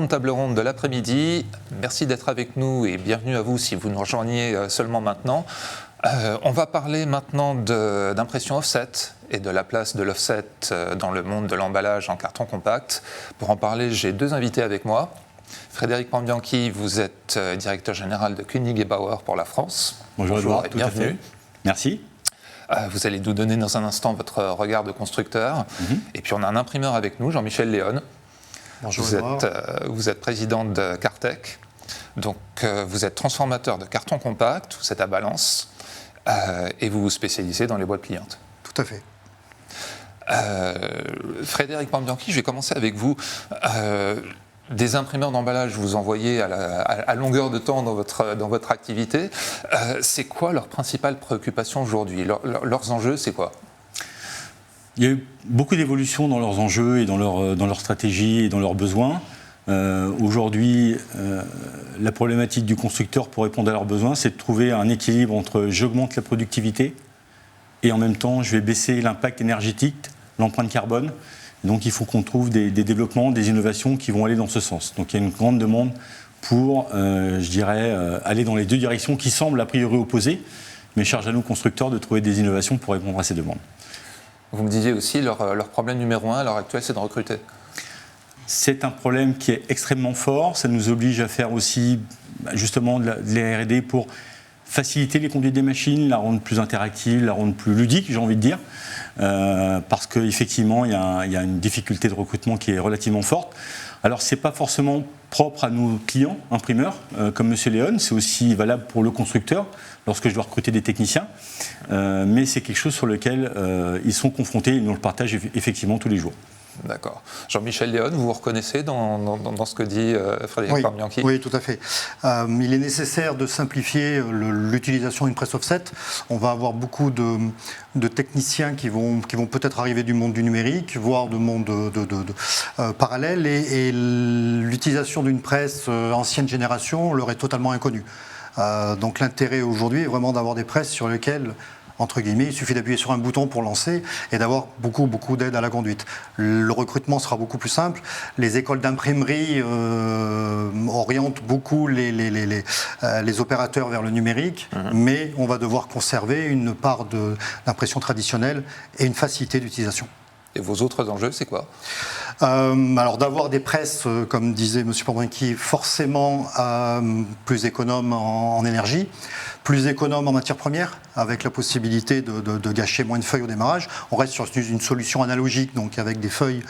seconde table ronde de l'après-midi. Merci d'être avec nous et bienvenue à vous si vous nous rejoignez seulement maintenant. On va parler maintenant d'impression offset et de la place de l'offset dans le monde de l'emballage en carton compact. Pour en parler, j'ai deux invités avec moi. Frédéric Pambianchi, vous êtes directeur général de Koenig & Bauer pour la France. Bonjour Edouard, et bienvenue. Merci. Vous allez nous donner dans un instant votre regard de constructeur. Et puis on a un imprimeur avec nous, Jean-Michel Léon. Bonjour. Vous êtes président de Cartec. Donc vous êtes transformateur de carton compact, vous êtes à Balance et vous vous spécialisez dans les boîtes pliantes. Tout à fait. Frédéric Pambianchi, je vais commencer avec vous. Des imprimeurs d'emballage, vous en voyez à longueur de temps dans votre activité. C'est quoi leur principale préoccupation aujourd'hui ? Leurs enjeux, c'est quoi ? Il y a eu beaucoup d'évolutions dans leurs enjeux et dans leur stratégie et dans leurs besoins. Aujourd'hui, la problématique du constructeur pour répondre à leurs besoins, c'est de trouver un équilibre entre j'augmente la productivité et en même temps, je vais baisser l'impact énergétique, l'empreinte carbone. Donc il faut qu'on trouve des développements, des innovations qui vont aller dans ce sens. Donc il y a une grande demande pour, aller dans les deux directions qui semblent a priori opposées, mais charge à nous constructeurs de trouver des innovations pour répondre à ces demandes. Vous me disiez aussi, leur problème numéro 1 à l'heure actuelle, c'est de recruter. C'est un problème qui est extrêmement fort. Ça nous oblige à faire aussi justement de la R&D pour faciliter les conduites des machines, la rendre plus interactive, la rendre plus ludique, j'ai envie de dire. Parce qu'effectivement, il y a une difficulté de recrutement qui est relativement forte. Alors, ce n'est pas forcément propre à nos clients imprimeurs, comme M. Léon, c'est aussi valable pour le constructeur, lorsque je dois recruter des techniciens. Mais c'est quelque chose sur lequel ils sont confrontés, ils nous le partagent effectivement tous les jours. D'accord. Jean-Michel Léon, vous vous reconnaissez dans ce que dit Frédéric Pambianchi ? Oui, tout à fait. Il est nécessaire de simplifier l'utilisation d'une presse offset. On va avoir beaucoup de techniciens qui vont peut-être arriver du monde du numérique, voire du monde parallèle, et l'utilisation d'une presse ancienne génération leur est totalement inconnue. Donc l'intérêt aujourd'hui est vraiment d'avoir des presses sur lesquelles, entre guillemets, il suffit d'appuyer sur un bouton pour lancer et d'avoir beaucoup d'aide à la conduite. Le recrutement sera beaucoup plus simple. Les écoles d'imprimerie orientent beaucoup les opérateurs vers le numérique, mais on va devoir conserver une part d'impression traditionnelle et une facilité d'utilisation. Et vos autres enjeux, c'est quoi ? Alors d'avoir des presses, comme disait M. Pambianchi, forcément plus économes en énergie, plus économes en matières premières, avec la possibilité de gâcher moins de feuilles au démarrage. On reste sur une solution analogique, donc avec des feuilles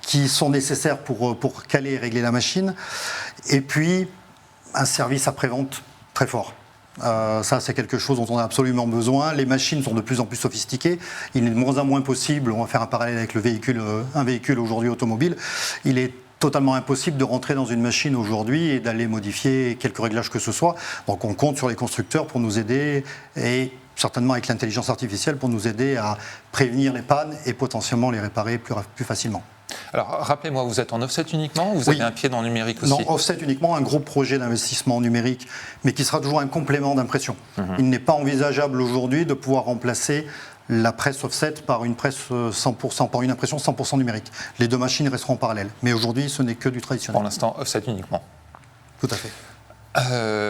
qui sont nécessaires pour caler et régler la machine. Et puis, un service après-vente très fort. Ça, c'est quelque chose dont on a absolument besoin. Les machines sont de plus en plus sophistiquées. Il est de moins en moins possible, on va faire un parallèle avec un véhicule aujourd'hui automobile, il est totalement impossible de rentrer dans une machine aujourd'hui et d'aller modifier quelques réglages que ce soit. Donc on compte sur les constructeurs pour nous aider et certainement avec l'intelligence artificielle pour nous aider à prévenir les pannes et potentiellement les réparer plus facilement. Alors, rappelez-moi, vous êtes en offset uniquement ou vous avez un pied dans le numérique aussi ? Non, offset uniquement, un gros projet d'investissement en numérique, mais qui sera toujours un complément d'impression. Il n'est pas envisageable aujourd'hui de pouvoir remplacer la presse offset par une presse 100%, par une impression 100% numérique. Les deux machines resteront parallèles. Mais aujourd'hui, ce n'est que du traditionnel. Pour l'instant, offset uniquement. Tout à fait.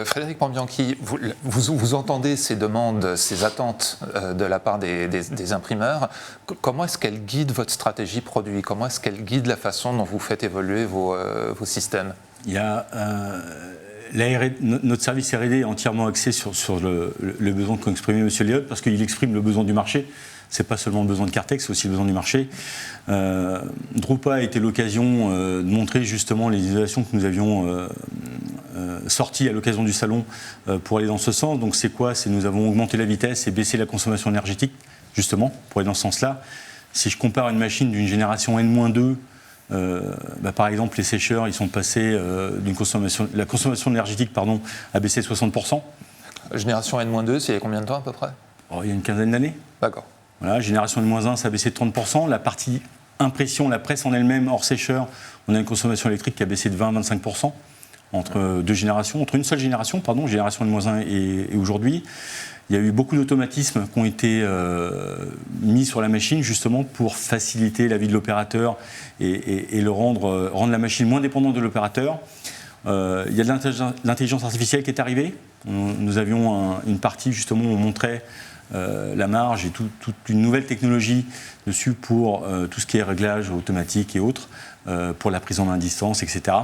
Frédéric Pambianchi, vous entendez ces demandes, ces attentes de la part des imprimeurs. Comment est-ce qu'elles guident votre stratégie produit ? Comment est-ce qu'elles guident la façon dont vous faites évoluer vos systèmes ? Il y a, notre service R&D est entièrement axé sur le besoin qu'ont exprimé M. Léon, parce qu'il exprime le besoin du marché. Ce n'est pas seulement le besoin de Cartec, c'est aussi le besoin du marché. Drupa a été l'occasion de montrer justement les innovations que nous avions sorties à l'occasion du salon pour aller dans ce sens. Donc c'est quoi ? C'est nous avons augmenté la vitesse et baissé la consommation énergétique, justement, pour aller dans ce sens-là. Si je compare une machine d'une génération N-2, par exemple, les sécheurs, ils sont passés la consommation énergétique a baissé de 60%. Génération N-2, c'est il y a combien de temps à peu près ? Il y a une quinzaine d'années. D'accord. Voilà, génération N-1, ça a baissé de 30%. La partie impression, la presse en elle-même, hors sécheur, on a une consommation électrique qui a baissé de 20-25%. entre deux générations, entre une seule génération, pardon, génération N-1 et aujourd'hui. Il y a eu beaucoup d'automatismes qui ont été mis sur la machine justement pour faciliter la vie de l'opérateur et rendre la machine moins dépendante de l'opérateur. Il y a de l'intelligence artificielle qui est arrivée. Nous avions une partie justement où on montrait la marge et toute une nouvelle technologie dessus pour tout ce qui est réglage automatique et autres, pour la prise en main à distance, etc.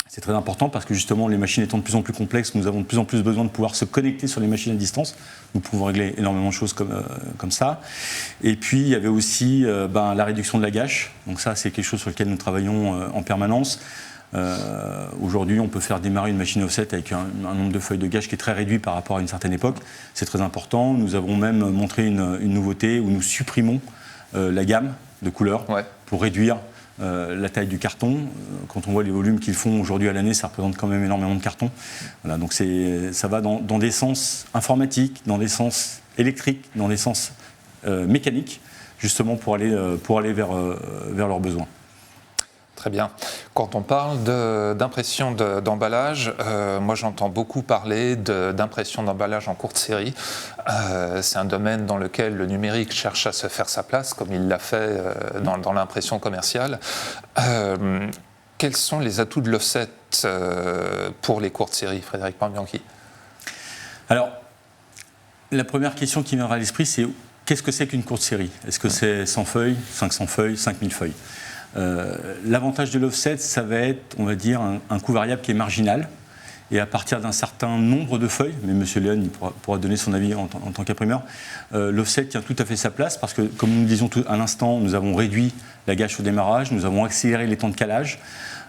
C'est très important parce que justement les machines étant de plus en plus complexes, nous avons de plus en plus besoin de pouvoir se connecter sur les machines à distance. Nous pouvons régler énormément de choses comme ça. Et puis il y avait aussi la réduction de la gâche. Donc ça c'est quelque chose sur lequel nous travaillons en permanence. Aujourd'hui, on peut faire démarrer une machine offset avec un nombre de feuilles de gâche qui est très réduit par rapport à une certaine époque. C'est très important. Nous avons même montré une nouveauté où nous supprimons la gamme de couleurs pour réduire la taille du carton. Quand on voit les volumes qu'ils font aujourd'hui à l'année, ça représente quand même énormément de carton. Voilà, donc ça va dans des sens informatiques, dans des sens électriques, dans des sens mécaniques, justement pour aller vers leurs besoins. Très bien. Quand on parle d'impression d'emballage, moi j'entends beaucoup parler d'impression d'emballage en courte série. C'est un domaine dans lequel le numérique cherche à se faire sa place, comme il l'a fait dans l'impression commerciale. Quels sont les atouts de l'offset pour les courtes séries, Frédéric Pambianchi? Alors, la première question qui me viendra à l'esprit, c'est qu'est-ce que c'est qu'une courte série? Est-ce que c'est 100 feuilles, 500 feuilles, 5000 feuilles? L'avantage de l'offset, ça va être, on va dire, un coût variable qui est marginal. Et à partir d'un certain nombre de feuilles, mais M. Léon il pourra donner son avis en tant qu'imprimeur, l'offset tient tout à fait sa place parce que, comme nous le disions à l'instant, nous avons réduit la gâche au démarrage, nous avons accéléré les temps de calage.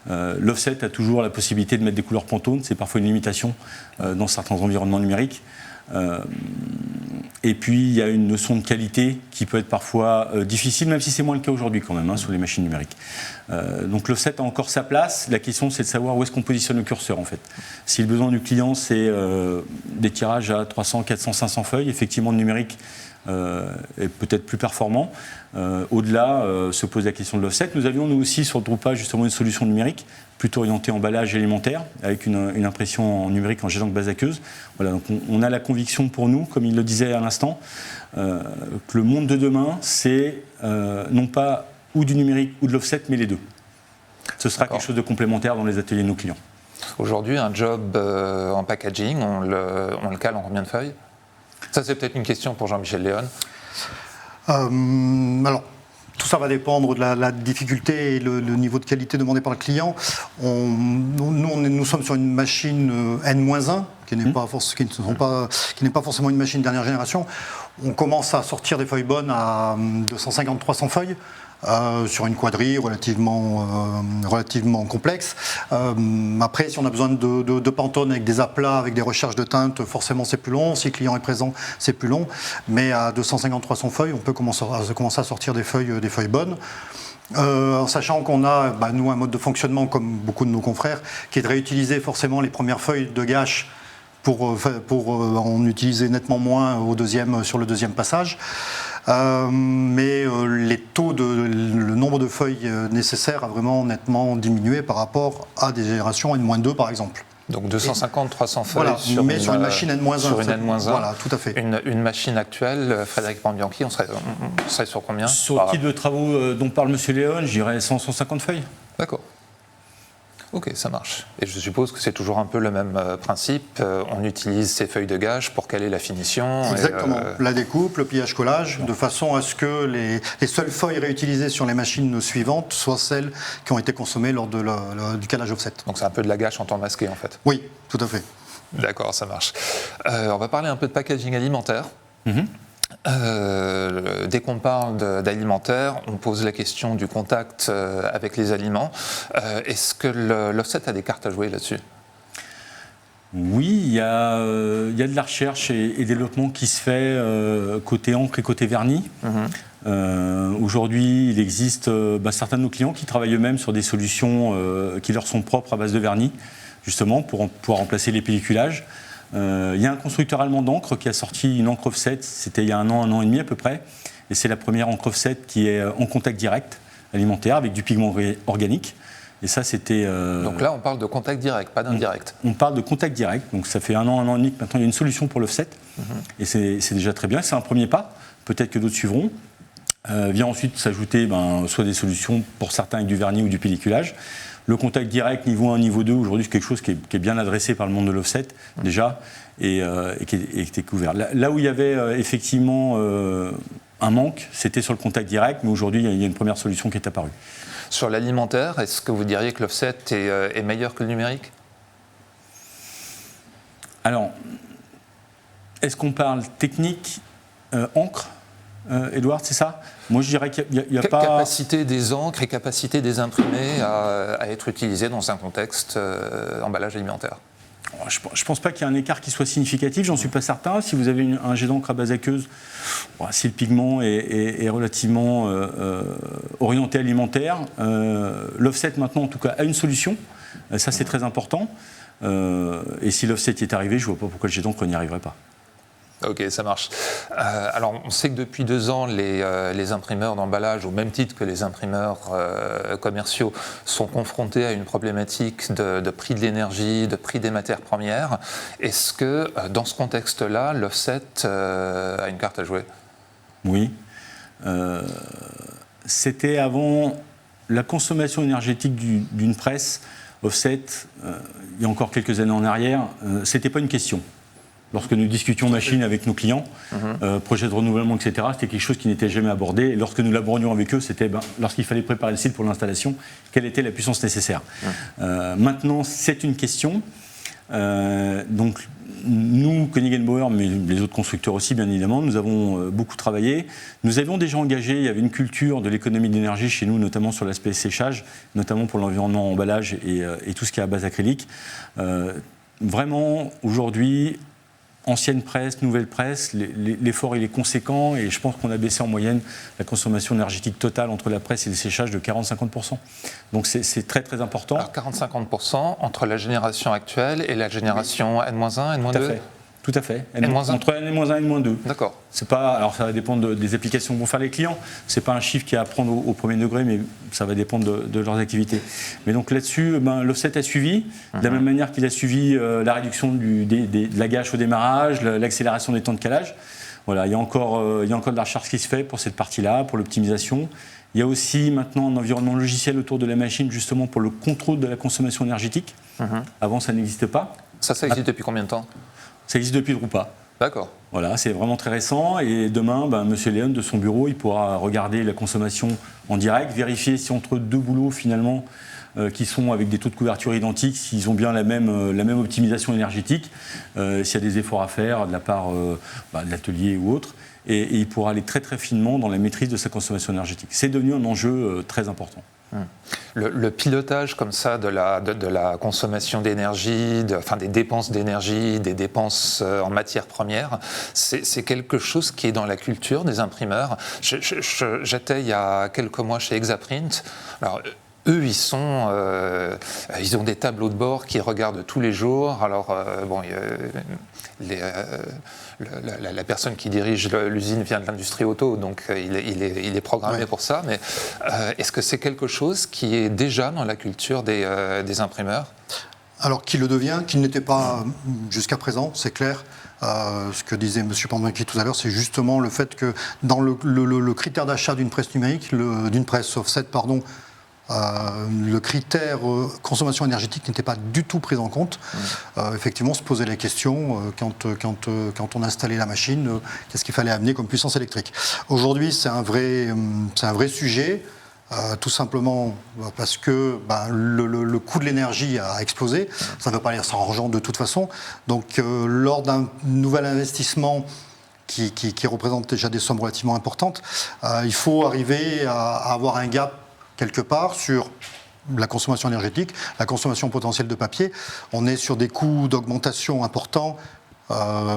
L'offset a toujours la possibilité de mettre des couleurs Pantone, c'est parfois une limitation dans certains environnements numériques. Et puis il y a une notion de qualité qui peut être parfois difficile, même si c'est moins le cas aujourd'hui quand même sur les machines numériques. Donc l'offset a encore sa place. La question c'est de savoir où est-ce qu'on positionne le curseur en fait. Si le besoin du client c'est des tirages à 300, 400, 500 feuilles, effectivement le numérique est peut-être plus performant. Au-delà se pose la question de l'offset. Nous avions nous aussi sur le Drupa justement une solution numérique plutôt orientée emballage alimentaire avec une impression en numérique en jet d'encre base aqueuse. Voilà, donc on a la conviction pour nous, comme il le disait à l'instant, que le monde de demain c'est non pas ou du numérique ou de l'offset mais les deux. Ce sera quelque chose de complémentaire dans les ateliers de nos clients. Aujourd'hui, un job en packaging, on le cale en combien de feuilles? Ça, c'est peut-être une question pour Jean-Michel Léon. Alors, tout ça va dépendre de la difficulté et le niveau de qualité demandé par le client. Nous sommes sur une machine N-1, qui n'est pas forcément une machine dernière génération. On commence à sortir des feuilles bonnes à 250-300 feuilles. Sur une quadrille relativement complexe. Après, si on a besoin de Pantone avec des aplats, avec des recherches de teintes, forcément c'est plus long. Si le client est présent, c'est plus long. Mais à 250-300 feuilles, on peut commencer à sortir des feuilles bonnes. En sachant qu'on a, nous, un mode de fonctionnement, comme beaucoup de nos confrères, qui est de réutiliser forcément les premières feuilles de gâche pour en utiliser nettement moins sur le deuxième passage. Mais le nombre de feuilles nécessaires a vraiment nettement diminué par rapport à des générations N-2 par exemple. Donc 250-300 feuilles voilà, sur une machine N-1. Sur une N-1. Voilà, tout à fait. Une machine actuelle, Frédéric Pambianchi, on serait sur combien? Sur le type de travaux dont parle M. Léon, je dirais 100-150 feuilles. D'accord. Ok, ça marche. Et je suppose que c'est toujours un peu le même principe. On utilise ces feuilles de gâche pour caler la finition. Exactement. La découpe, le pliage-collage, de façon à ce que les seules feuilles réutilisées sur les machines suivantes soient celles qui ont été consommées lors du calage offset. Donc c'est un peu de la gâche en temps masqué en fait. Oui, tout à fait. D'accord, ça marche. On va parler un peu de packaging alimentaire. Dès qu'on parle d'alimentaire, on pose la question du contact avec les aliments. Est-ce que l'offset a des cartes à jouer là-dessus? Oui, il y a de la recherche et développement qui se fait côté encre et côté vernis. Aujourd'hui, il existe certains de nos clients qui travaillent eux-mêmes sur des solutions qui leur sont propres à base de vernis, justement, pour pouvoir remplacer les pelliculages. Il y a un constructeur allemand d'encre qui a sorti une encre offset, c'était il y a un an et demi à peu près, et c'est la première encre offset qui est en contact direct alimentaire avec du pigment organique. Et ça, c'était... Donc là, on parle de contact direct, pas d'indirect. On parle de contact direct. Donc ça fait un an et demi que maintenant, il y a une solution pour l'offset. Et c'est déjà très bien. C'est un premier pas. Peut-être que d'autres suivront. Vient ensuite s'ajouter soit des solutions pour certains avec du vernis ou du pelliculage. Le contact direct niveau 1, niveau 2, aujourd'hui, c'est quelque chose qui est bien adressé par le monde de l'offset, déjà, et qui est couvert. Là où il y avait effectivement un manque, c'était sur le contact direct, mais aujourd'hui, il y a une première solution qui est apparue. Sur l'alimentaire, est-ce que vous diriez que l'offset est meilleur que le numérique? Alors, est-ce qu'on parle technique, encre, Edouard, c'est ça? Moi, je dirais qu'il n'y a pas... Capacité des encres et capacité des imprimés à être utilisés dans un contexte emballage alimentaire. Je ne pense pas qu'il y ait un écart qui soit significatif, j'en suis pas certain. Si vous avez un jet d'encre à base aqueuse, si le pigment est relativement orienté alimentaire, l'offset maintenant en tout cas a une solution, ça c'est très important. Et si l'offset est arrivé, je ne vois pas pourquoi le jet d'encre n'y arriverait pas. Ok, ça marche. Alors, on sait que depuis 2 ans, les imprimeurs d'emballage, au même titre que les imprimeurs commerciaux, sont confrontés à une problématique de prix de l'énergie, de prix des matières premières. Est-ce que, dans ce contexte-là, l'offset a une carte à jouer? Oui. C'était avant la consommation énergétique d'une presse, offset, il y a encore quelques années en arrière, ce n'était pas une question. Lorsque nous discutions machine avec nos clients, projet de renouvellement, etc., c'était quelque chose qui n'était jamais abordé. Et lorsque nous l'abordions avec eux, c'était lorsqu'il fallait préparer le site pour l'installation, quelle était la puissance nécessaire. Maintenant, c'est une question. Donc, nous, Koenig & Bauer, mais les autres constructeurs aussi, bien évidemment, nous avons beaucoup travaillé. Nous avions déjà engagé, il y avait une culture de l'économie d'énergie chez nous, notamment sur l'aspect séchage, notamment pour l'environnement emballage et tout ce qui est à base acrylique. Vraiment, aujourd'hui, ancienne presse, nouvelle presse, l'effort il est conséquent et je pense qu'on a baissé en moyenne la consommation énergétique totale entre la presse et le séchage de 40-50%. Donc c'est très très important. Alors 40-50% entre la génération actuelle et la génération N-1, N-2 ? Tout à fait. N-1 ? Entre N-1 et N-2. D'accord. C'est pas, alors ça va dépendre des applications que vont faire les clients. C'est pas un chiffre qui est à prendre au premier degré, mais ça va dépendre de leurs activités. Mais donc là-dessus, l'offset a suivi, de la même manière qu'il a suivi la réduction de la gâche au démarrage, l'accélération des temps de calage. Voilà, il y a encore de la recherche qui se fait pour cette partie-là, pour l'optimisation. Il y a aussi maintenant un environnement logiciel autour de la machine, justement pour le contrôle de la consommation énergétique. Avant, ça n'existait pas. Ça existe depuis combien de temps ? Ça existe depuis Drupa. D'accord. Voilà, c'est vraiment très récent. Et demain, Monsieur Léon, de son bureau, il pourra regarder la consommation en direct, vérifier si entre deux boulots, finalement, qui sont avec des taux de couverture identiques, s'ils ont bien la même optimisation énergétique, s'il y a des efforts à faire de la part de l'atelier ou autre. Et il pourra aller très très finement dans la maîtrise de sa consommation énergétique. C'est devenu un enjeu très important. Le pilotage comme ça de la consommation d'énergie, des dépenses d'énergie, des dépenses en matières premières, c'est quelque chose qui est dans la culture des imprimeurs. J'étais il y a quelques mois chez Exaprint. Alors, eux, ils ont des tableaux de bord qui regardent tous les jours. Alors, la personne qui dirige l'usine vient de l'industrie auto, donc il est programmé pour ça. Mais est-ce que c'est quelque chose qui est déjà dans la culture des imprimeurs ? Alors, qui le devient, qui ne l'était pas jusqu'à présent, c'est clair. Ce que disait M. Pandouinqui tout à l'heure, c'est justement le fait que dans le critère d'achat d'une presse numérique, d'une presse offset, pardon, le critère consommation énergétique n'était pas du tout pris en compte. Effectivement, on se posait la question quand on installait la machine, qu'est-ce qu'il fallait amener comme puissance électrique. Aujourd'hui, c'est un vrai sujet. Tout simplement parce que le coût de l'énergie a explosé. Ça ne veut pas dire s'arrangeant de toute façon. Donc, lors d'un nouvel investissement qui représente déjà des sommes relativement importantes, il faut arriver à avoir un gap quelque part sur la consommation énergétique, la consommation potentielle de papier. On est sur des coûts d'augmentation importants,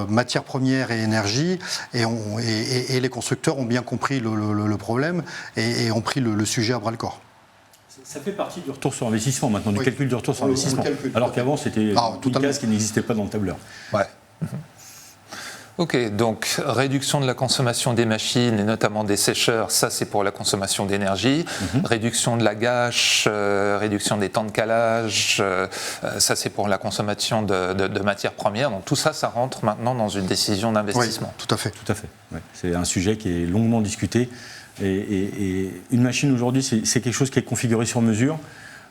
matières premières et énergie, et les constructeurs ont bien compris le problème et ont pris le sujet à bras-le-corps. Ça fait partie du retour sur investissement maintenant, du calcul du retour sur investissement. Alors qu'avant, c'était une case qui n'existait pas dans le tableur. Ouais. Ok, donc réduction de la consommation des machines et notamment des sécheurs, ça c'est pour la consommation d'énergie. Réduction de la gâche, réduction des temps de calage, ça c'est pour la consommation de matières premières. Donc tout ça, ça rentre maintenant dans une décision d'investissement. Oui, tout à fait. Tout à fait. Ouais. C'est un sujet qui est longuement discuté. Et une machine aujourd'hui, c'est quelque chose qui est configuré sur mesure.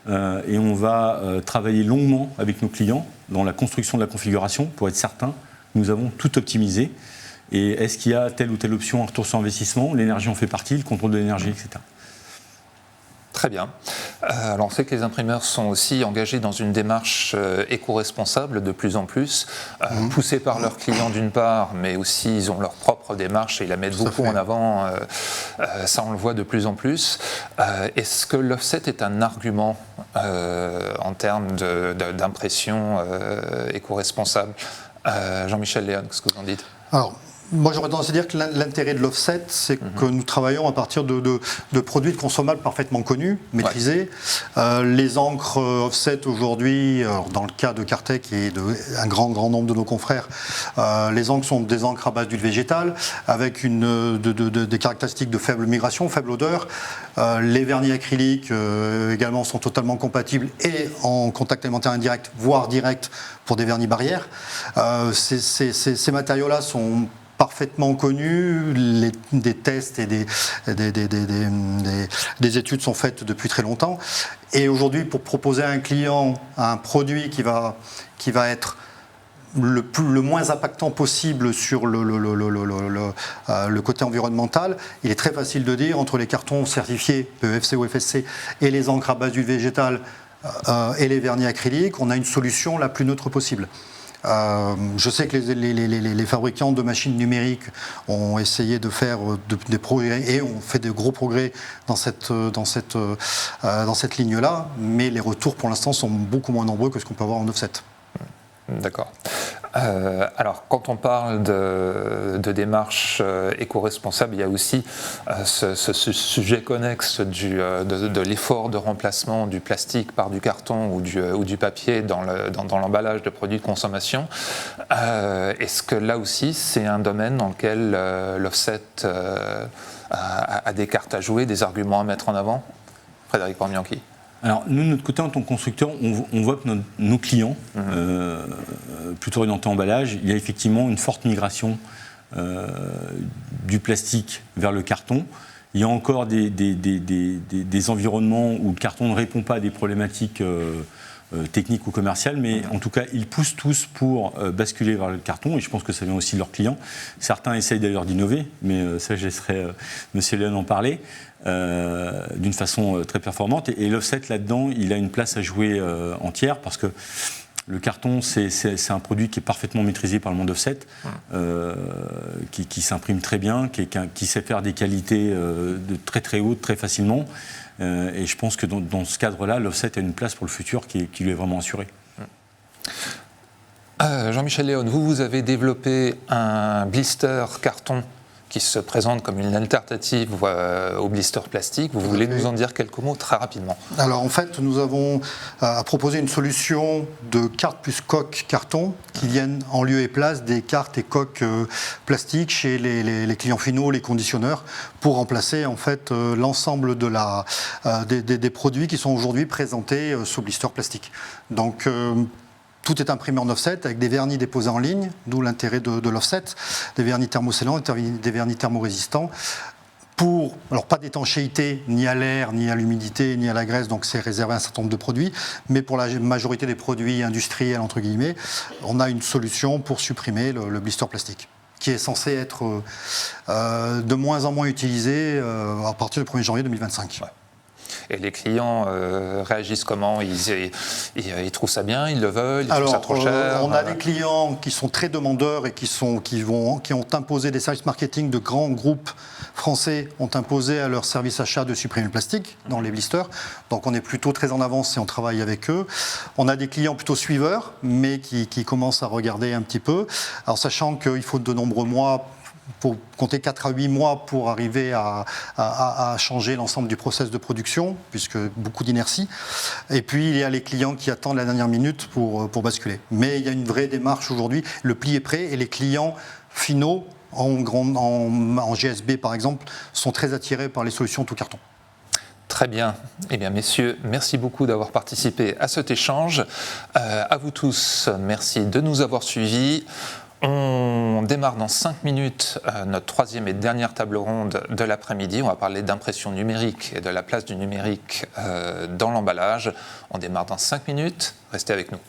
Et on va travailler longuement avec nos clients dans la construction de la configuration pour être certain que nous avons tout optimisé. Et est-ce qu'il y a telle ou telle option, un retour sur investissement, l'énergie en fait partie, le contrôle de l'énergie, etc. Très bien. Alors on sait que les imprimeurs sont aussi engagés dans une démarche éco-responsable de plus en plus, poussés par leurs clients d'une part, mais aussi ils ont leur propre démarche et ils la mettent beaucoup en avant. Ça on le voit de plus en plus. Est-ce que l'offset est un argument en termes d'impression éco-responsable? Jean-Michel Léon, qu'est-ce que vous en dites? Alors, moi, j'aurais tendance à dire que l'intérêt de l'offset, c'est que nous travaillons à partir de produits consommables parfaitement connus, maîtrisés. Les encres offset aujourd'hui, dans le cas de Cartec et d'un grand nombre de nos confrères, les encres sont des encres à base d'huile végétale, avec des caractéristiques de faible migration, faible odeur. Les vernis acryliques également sont totalement compatibles et en contact élémentaire indirect, voire direct, pour des vernis barrières. Ces matériaux-là sont parfaitement connus, des tests et des études sont faites depuis très longtemps. Et aujourd'hui, pour proposer à un client un produit qui va être le moins impactant possible sur le côté environnemental, il est très facile de dire, entre les cartons certifiés PEFC ou FSC et les encres à base d'huile végétale et les vernis acryliques, on a une solution la plus neutre possible. Je sais que les fabricants de machines numériques ont essayé de faire des progrès et ont fait de gros progrès dans cette ligne-là, mais les retours pour l'instant sont beaucoup moins nombreux que ce qu'on peut avoir en offset. D'accord. Alors, quand on parle de démarche éco-responsable, il y a aussi ce sujet connexe de l'effort de remplacement du plastique par du carton ou du papier dans l'emballage de produits de consommation. Est-ce que là aussi, c'est un domaine dans lequel l'offset a des cartes à jouer, des arguments à mettre en avant? Frédéric Pornianchi. Alors, nous, de notre côté, en tant que constructeur, on voit que nos clients, plutôt orientés emballage, il y a effectivement une forte migration du plastique vers le carton. Il y a encore des environnements où le carton ne répond pas à des problématiques techniques ou commerciales, mais en tout cas, ils poussent tous pour basculer vers le carton, et je pense que ça vient aussi de leurs clients. Certains essayent d'ailleurs d'innover, mais ça, je laisserai M. Léon en parler. D'une façon très performante, et l'offset là-dedans, il a une place à jouer entière, parce que le carton, c'est un produit qui est parfaitement maîtrisé par le monde offset, qui s'imprime très bien, qui sait faire des qualités de très très hautes très facilement, et je pense que dans ce cadre-là, l'offset a une place pour le futur qui lui est vraiment assurée. Jean-Michel Léon, vous avez développé un blister carton qui se présente comme une alternative au blister plastique. Vous voulez nous en dire quelques mots très rapidement? Alors en fait, nous avons proposé une solution de cartes plus coques carton qui viennent en lieu et place des cartes et coques plastiques chez les clients finaux, les conditionneurs, pour remplacer en fait l'ensemble des produits qui sont aujourd'hui présentés sous blister plastique. Donc tout est imprimé en offset avec des vernis déposés en ligne, d'où l'intérêt de l'offset, des vernis thermocellants, des vernis thermorésistants. Alors pas d'étanchéité ni à l'air, ni à l'humidité, ni à la graisse, donc c'est réservé à un certain nombre de produits, mais pour la majorité des produits industriels, entre guillemets, on a une solution pour supprimer le blister plastique, qui est censé être de moins en moins utilisé à partir du 1er janvier 2025. Ouais. Et les clients réagissent comment? Ils trouvent ça bien, ils le veulent, ils trouvent ça trop cher? On a des clients qui sont très demandeurs et qui ont imposé, des services marketing de grands groupes français ont imposé à leurs services achats de supprimer le plastique dans les blisters. Donc on est plutôt très en avance et on travaille avec eux. On a des clients plutôt suiveurs, mais qui commencent à regarder un petit peu. Alors sachant qu'il faut de nombreux mois pour compter 4 à 8 mois pour arriver à changer l'ensemble du process de production, puisque beaucoup d'inertie. Et puis, il y a les clients qui attendent la dernière minute pour basculer. Mais il y a une vraie démarche aujourd'hui. Le pli est prêt et les clients finaux, en GSB par exemple, sont très attirés par les solutions tout carton. Très bien. Eh bien, messieurs, merci beaucoup d'avoir participé à cet échange. À vous tous, merci de nous avoir suivis. On démarre dans 5 minutes notre 3e et dernière table ronde de l'après-midi. On va parler d'impression numérique et de la place du numérique dans l'emballage. On démarre dans 5 minutes. Restez avec nous.